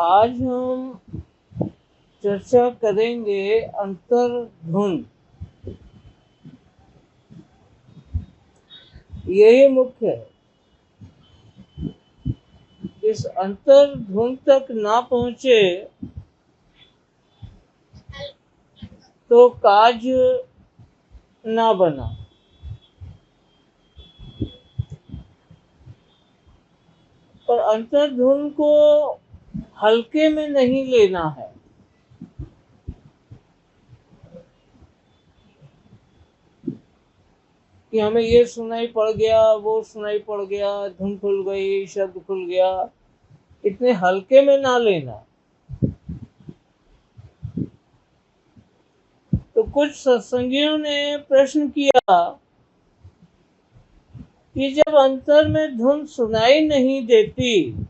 आज हम चर्चा करेंगे अंतर्धुन। यही मुख्य है। इस अंतर्धुन तक ना पहुंचे तो काज ना बना। और अंतर्धुन को हल्के में नहीं लेना है। कि हमें ये सुनाई पड़ गया, वो सुनाई पड़ गया, धुन खुल गई, शब्द खुल गया, इतने हल्के में ना लेना। तो कुछ सत्संगियों ने प्रश्न किया कि जब अंतर में धुन सुनाई नहीं देती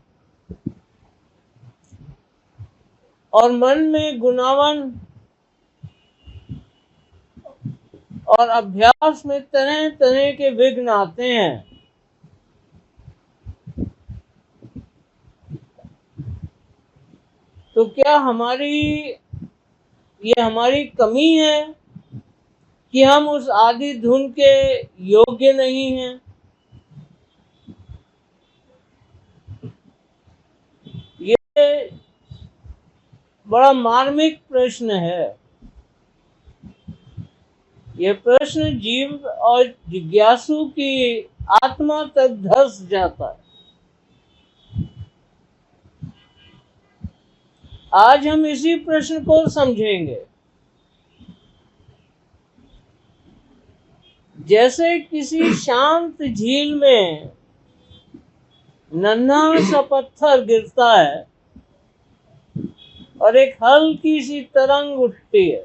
और मन में गुनावन और अभ्यास में तरह तरह के विघ्न आते हैं, तो क्या ये हमारी कमी है कि हम उस आदि धुन के योग्य नहीं हैं? ये बड़ा मार्मिक प्रश्न है। ये प्रश्न जीव और जिज्ञासु की आत्मा तक धस जाता है। आज हम इसी प्रश्न को समझेंगे। जैसे किसी शांत झील में नन्हा सा पत्थर गिरता है और एक हल्की सी तरंग उठती है,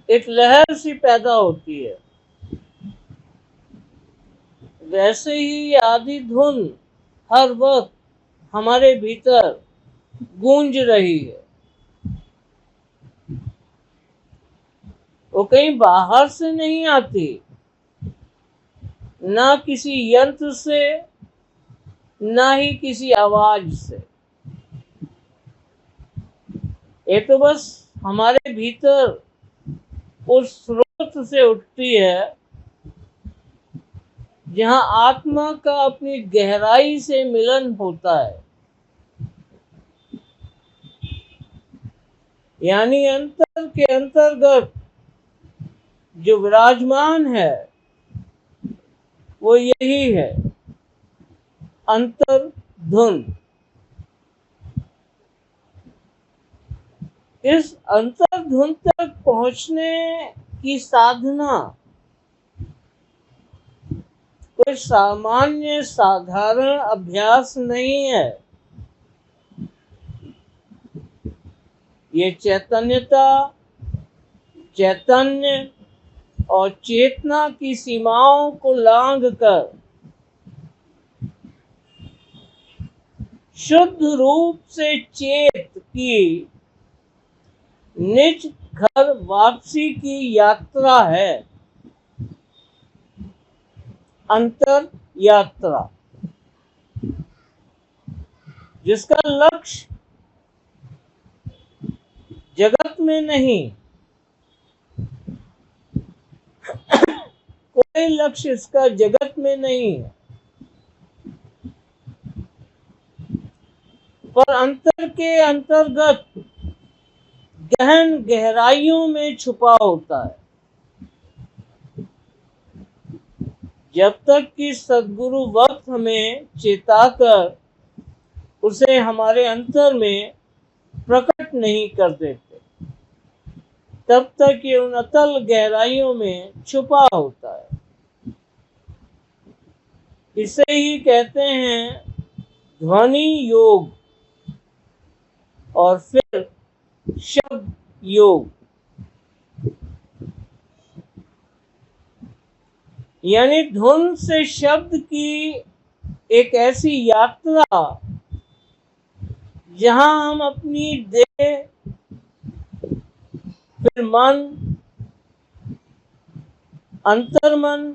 एक लहर सी पैदा होती है, वैसे ही आदि धुन हर वक्त हमारे भीतर गूंज रही है। वो कहीं बाहर से नहीं आती, ना किसी यंत्र से, ना ही किसी आवाज से। ये तो बस हमारे भीतर उस स्रोत से उठती है जहां आत्मा का अपनी गहराई से मिलन होता है। यानी अंतर के अंतर्गत जो विराजमान है वो यही है, अंतर्धुन। इस अंतर्धुन तक पहुंचने की साधना कोई सामान्य साधारण अभ्यास नहीं है। ये चैतन्य और चेतना की सीमाओं को लांघकर शुद्ध रूप से चेत की निज घर वापसी की यात्रा है, अंतर यात्रा, जिसका लक्ष्य जगत में नहीं, कोई लक्ष्य इसका जगत में नहीं है, पर अंतर के अंतर्गत गहन गहराइयों में छुपा होता है। जब तक कि सद्गुरु वक्त हमें चेताकर उसे हमारे अंतर में प्रकट नहीं कर देते, तब तक ये उन अतल गहराइयों में छुपा होता है। इसे ही कहते हैं ध्वनि योग और फिर शब्द योग। यानी धुन से शब्द की एक ऐसी यात्रा जहां हम अपनी देह, फिर मन, अंतर्मन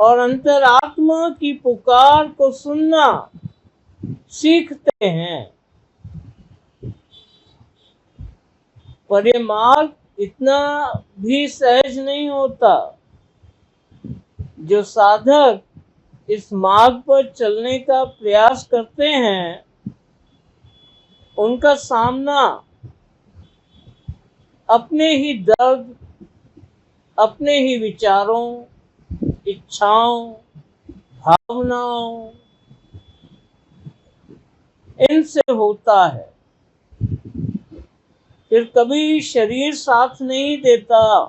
और अंतरात्मा की पुकार को सुनना सीखते हैं। पर ये मार्ग इतना भी सहज नहीं होता। जो साधक इस मार्ग पर चलने का प्रयास करते हैं, उनका सामना अपने ही दर्द, अपने ही विचारों, इच्छाओं, भावनाओं, इनसे होता है। फिर कभी शरीर साथ नहीं देता,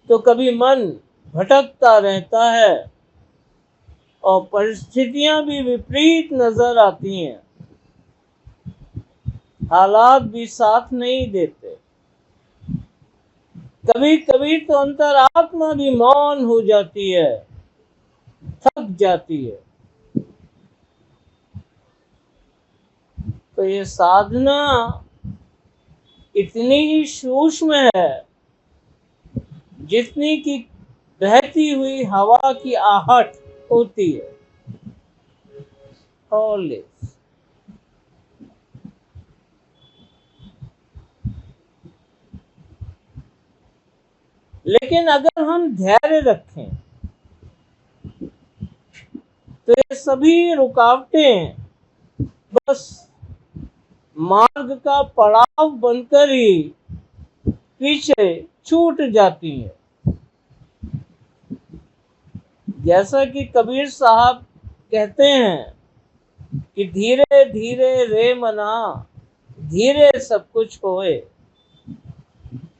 तो कभी मन भटकता रहता है और परिस्थितियां भी विपरीत नजर आती हैं। हालात भी साथ नहीं देते। कभी कभी तो अंतरात्मा भी मौन हो जाती है, थक जाती है। तो ये साधना इतनी ही सूक्ष्म है जितनी कि बहती हुई हवा की आहट होती है। लेकिन अगर हम धैर्य रखें तो ये सभी रुकावटें बस मार्ग का पड़ाव बनकर ही पीछे छूट जाती हैं। जैसा कि कबीर साहब कहते हैं कि धीरे धीरे रे मना, धीरे सब कुछ होए,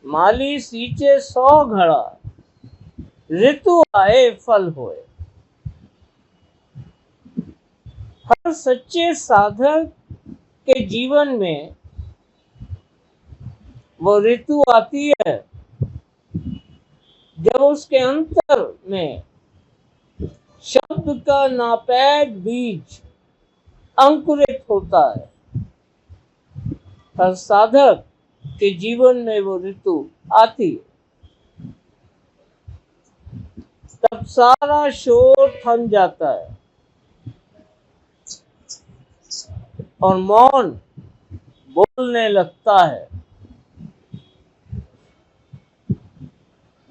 माली सींचे 100 घड़ा, ऋतु आए फल होए। हर सच्चे साधक के जीवन में वो ऋतु आती है जब उसके अंतर में शब्द का नापैद बीज अंकुरित होता है। हर साधक के जीवन में वो ऋतु आती है। तब सारा शोर थम जाता है और मौन बोलने लगता है।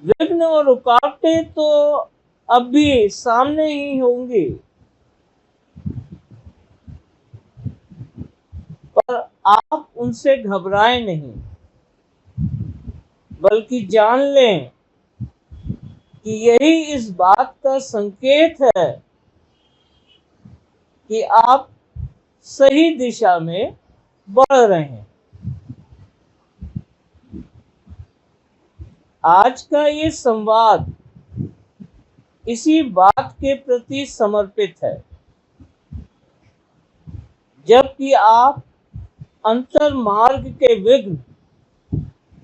विघ्न और रुकावटें तो अब भी सामने ही होंगी, पर आप उनसे घबराएं नहीं, बल्कि जान लें कि यही इस बात का संकेत है कि आप सही दिशा में बढ़ रहे हैं। आज का ये संवाद इसी बात के प्रति समर्पित है। जबकि आप अंतर मार्ग के विघ्न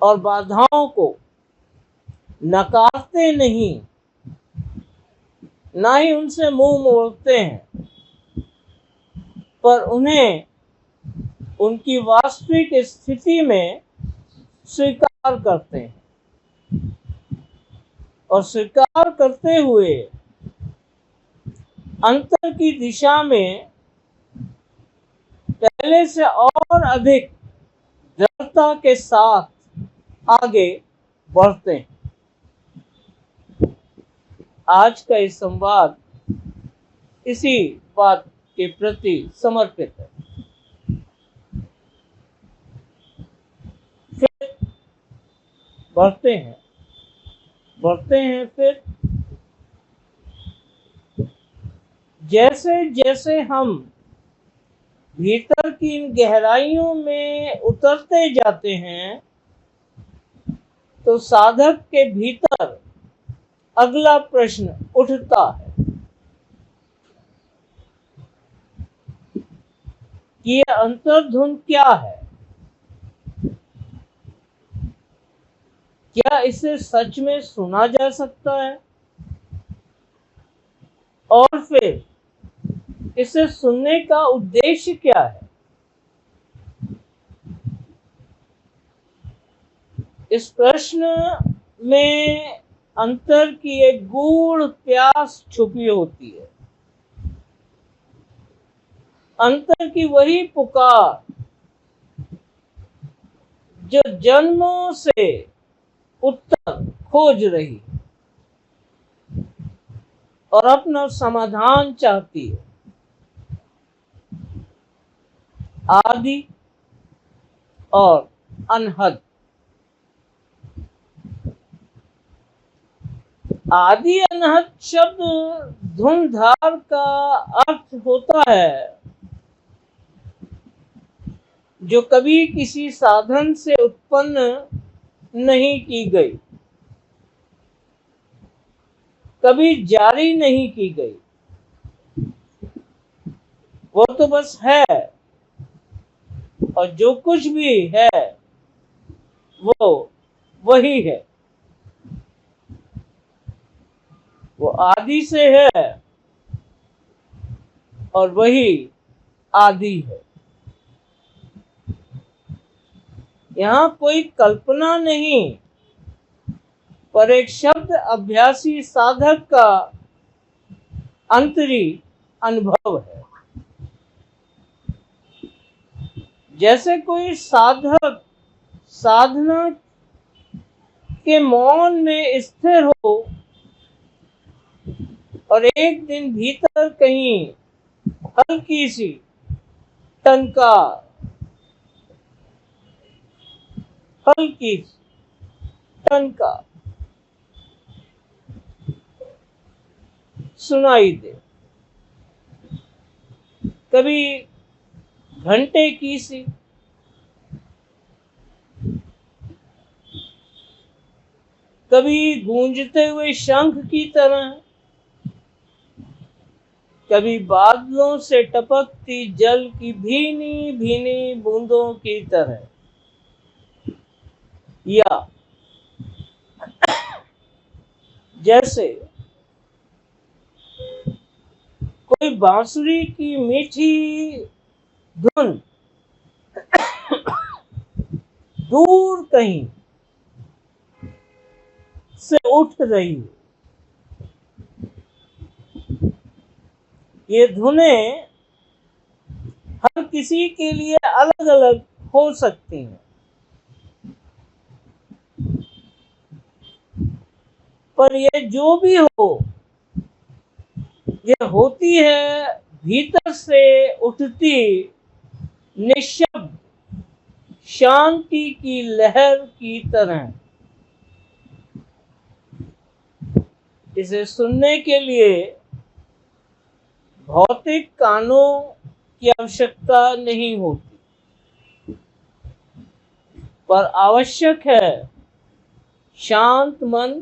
और बाधाओं को नकारते नहीं, ना ही उनसे मुंह मोड़ते हैं, पर उन्हें उनकी वास्तविक स्थिति में स्वीकार करते हैं। और स्वीकार करते हुए अंतर की दिशा में पहले से और अधिक दृढ़ता के साथ आगे बढ़ते हैं। आज का ये संवाद इसी बात के प्रति समर्पित है। फिर बढ़ते हैं फिर जैसे जैसे हम भीतर की इन गहराइयों में उतरते जाते हैं, तो साधक के भीतर अगला प्रश्न उठता है कि यह अंतर्धुन क्या है? क्या इसे सच में सुना जा सकता है? और फिर इसे सुनने का उद्देश्य क्या है? इस प्रश्न में अंतर की एक गूढ़ प्यास छुपी होती है। अंतर की वही पुकार जो जन्मों से उत्तर खोज रही और अपना समाधान चाहती है। आदि और अनहद। आदि अनहद शब्द धुंधार का अर्थ होता है जो कभी किसी साधन से उत्पन्न नहीं की गई, कभी जारी नहीं की गई, वो तो बस है, और जो कुछ भी है वो वही है। वो आदि से है और वही आदि है। यहाँ कोई कल्पना नहीं, पर एक शब्द अभ्यासी साधक का अंतरी अनुभव है। जैसे कोई साधक साधना के मौन में स्थिर हो और एक दिन भीतर कहीं हल्की सी टंकार, हल्की टंकार सुनाई दे, कभी घंटे की सी, कभी गूंजते हुए शंख की तरह, कभी बादलों से टपकती जल की भीनी भीनी बूंदों की तरह, या जैसे कोई बांसुरी की मीठी धुन दूर कहीं से उठ रही है। ये धुनें हर किसी के लिए अलग अलग हो सकती हैं, पर ये जो भी हो, ये होती है भीतर से उठती निशब्द शांति की लहर की तरह। इसे सुनने के लिए भौतिक कानों की आवश्यकता नहीं होती, पर आवश्यक है शांत मन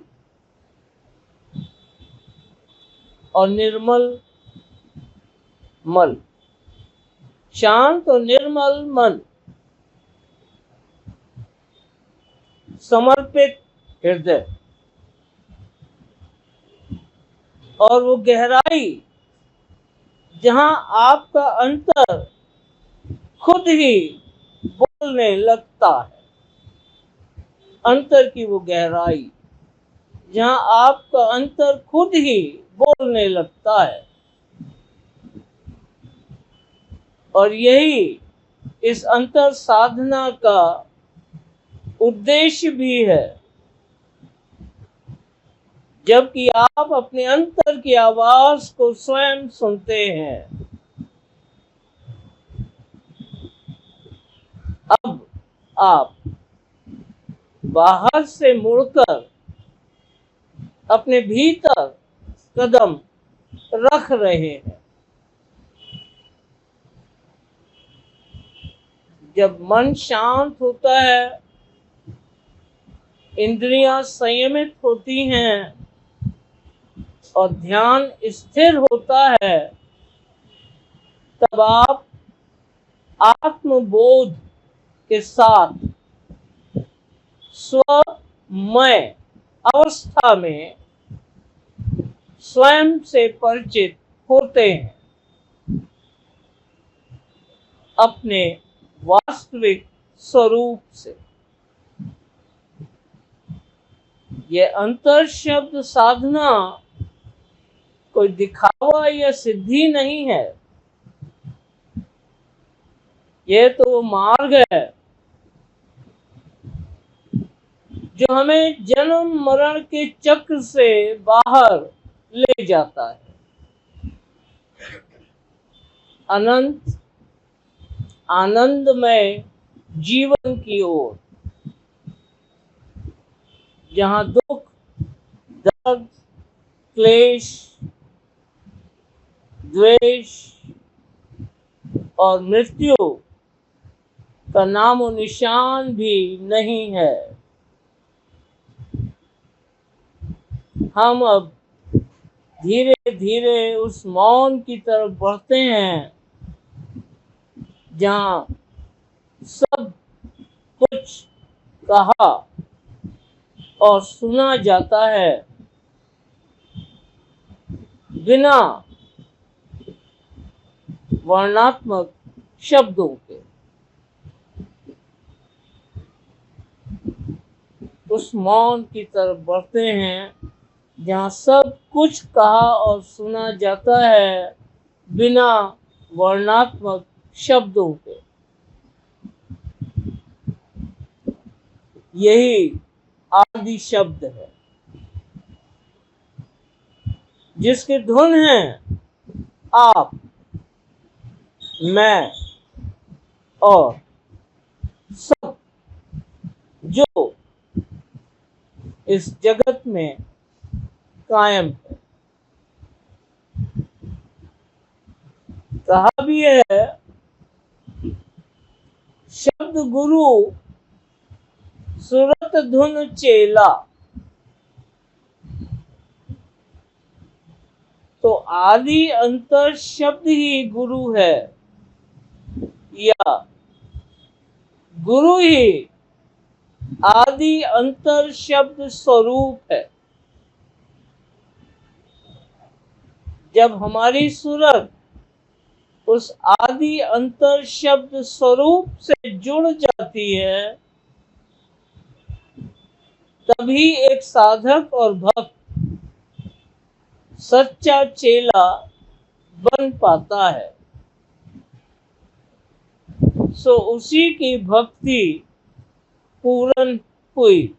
और निर्मल मन। शांत और निर्मल मन, समर्पित हृदय और वो गहराई जहां आपका अंतर खुद ही बोलने लगता है। अंतर की वो गहराई जहां आपका अंतर खुद ही बोलने लगता है। और यही इस अंतर साधना का उद्देश्य भी है। जबकि आप अपने अंतर की आवाज को स्वयं सुनते हैं, अब आप बाहर से मुड़कर अपने भीतर कदम रख रहे हैं। जब मन शांत होता है, इंद्रियां संयमित होती हैं और ध्यान स्थिर होता है, तब आप आत्मबोध के साथ स्वमय अवस्था में स्वयं से परिचित होते हैं, अपने वास्तविक स्वरूप से। ये अंतर शब्द साधना कोई दिखावा या सिद्धि नहीं है, ये तो वो मार्ग है जो हमें जन्म मरण के चक्र से बाहर ले जाता है, अनंत आनंदमय जीवन की ओर, जहाँ दुख, दर्द, क्लेश, द्वेष और मृत्यु का नामो निशान भी नहीं है। हम अब धीरे धीरे उस मौन की तरफ बढ़ते हैं जहाँ सब कुछ कहा और सुना जाता है बिना वर्णात्मक शब्दों के। उस मौन की तरफ बढ़ते हैं जहाँ सब कुछ कहा और सुना जाता है बिना वर्णात्मक शब्दों के। यही आदि शब्द है जिसकी धुन है आप, मैं और सब जो इस जगत में कायम है। कहा भी है, शब्द गुरु सुरत धुन चेला। तो आदि अंतर शब्द ही गुरु है या गुरु ही आदि अंतर शब्द स्वरूप है। जब हमारी सूरत उस आदि अंतर शब्द स्वरूप से जुड़ जाती है तभी एक साधक और भक्त सच्चा चेला बन पाता है। सो उसी की भक्ति पूर्ण हुई।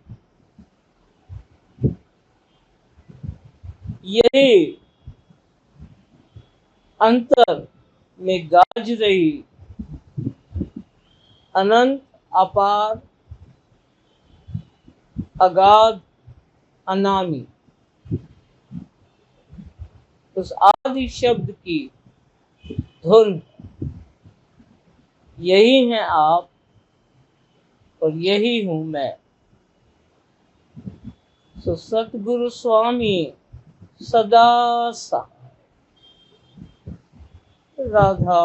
यही अंतर में गाज रही अनंत अपार अगाध अनामी उस आदि शब्द की धुन। यही है आप और यही हूं मैं। सो सतगुरु स्वामी सदा सा राधा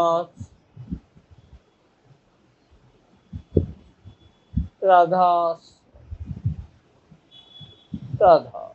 राधा राधा।